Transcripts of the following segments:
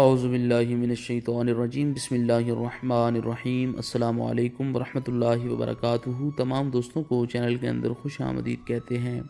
اعوذ باللہ من الشیطان الرجیم، بسم اللہ الرحمن الرحیم۔ السلام علیکم ورحمۃ اللہ وبرکاتہ۔ تمام دوستوں کو چینل کے اندر خوش آمدید کہتے ہیں۔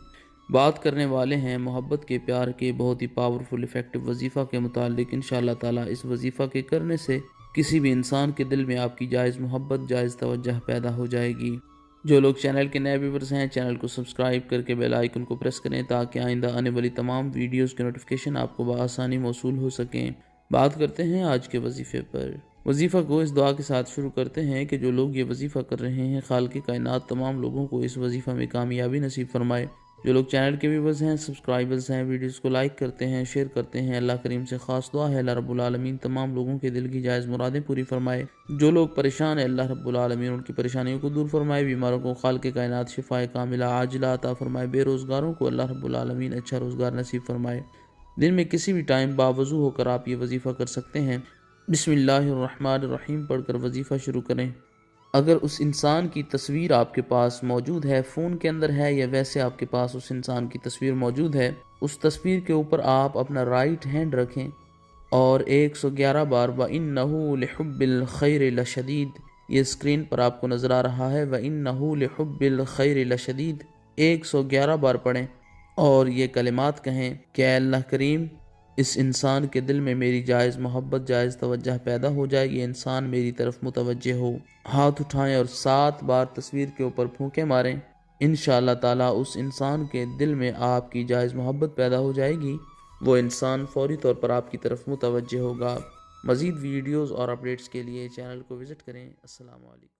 بات کرنے والے ہیں محبت کے، پیار کے بہت ہی پاورفل افیکٹو وظیفہ کے متعلق۔ انشاءاللہ تعالیٰ اس وظیفہ کے کرنے سے کسی بھی انسان کے دل میں آپ کی جائز محبت، جائز توجہ پیدا ہو جائے گی۔ جو لوگ چینل کے نئے ویورز ہیں، چینل کو سبسکرائب کر کے بیل آئیکن کو پریس کریں تاکہ آئندہ آنے والی تمام ویڈیوز کے نوٹیفیکیشن آپ کو بآسانی موصول ہو سکیں۔ بات کرتے ہیں آج کے وظیفے پر۔ وظیفہ کو اس دعا کے ساتھ شروع کرتے ہیں کہ جو لوگ یہ وظیفہ کر رہے ہیں، خالق کائنات تمام لوگوں کو اس وظیفہ میں کامیابی نصیب فرمائے۔ جو لوگ چینل کے ویورز ہیں، سبسکرائبرز ہیں، ویڈیوز کو لائک کرتے ہیں، شیئر کرتے ہیں، اللہ کریم سے خاص دعا ہے اللہ رب العالمین تمام لوگوں کے دل کی جائز مرادیں پوری فرمائے۔ جو لوگ پریشان ہیں، اللہ رب العالمین ان کی پریشانیوں کو دور فرمائے۔ بیماروں کو خالق کائنات شفائے کاملہ عاجلہ عطا فرمائے۔ بے روزگاروں کو اللہ رب العالمین اچھا روزگار نصیب فرمائے۔ دن میں کسی بھی ٹائم باوضو ہو کر آپ یہ وظیفہ کر سکتے ہیں۔ بسم اللہ الرحمن الرحیم پڑھ کر وظیفہ شروع کریں۔ اگر اس انسان کی تصویر آپ کے پاس موجود ہے، فون کے اندر ہے یا ویسے آپ کے پاس اس انسان کی تصویر موجود ہے، اس تصویر کے اوپر آپ اپنا رائٹ ہینڈ رکھیں اور 111 بار وَإِنَّهُ لِحُبِّ الْخَيْرِ لَشَدِيدٌ، یہ اسکرین پر آپ کو نظر آ رہا ہے، وَإِنَّهُ لِحُبِّ الْخَيْرِ لَشَدِيدٌ 111 بار پڑھیں اور یہ کلمات کہیں کہ اے اللہ کریم، اس انسان کے دل میں میری جائز محبت، جائز توجہ پیدا ہو جائے، یہ انسان میری طرف متوجہ ہو۔ ہاتھ اٹھائیں اور 7 بار تصویر کے اوپر پھونکے ماریں۔ انشاءاللہ تعالیٰ اس انسان کے دل میں آپ کی جائز محبت پیدا ہو جائے گی، وہ انسان فوری طور پر آپ کی طرف متوجہ ہوگا۔ مزید ویڈیوز اور اپڈیٹس کے لیے چینل کو وزٹ کریں۔ السلام علیکم۔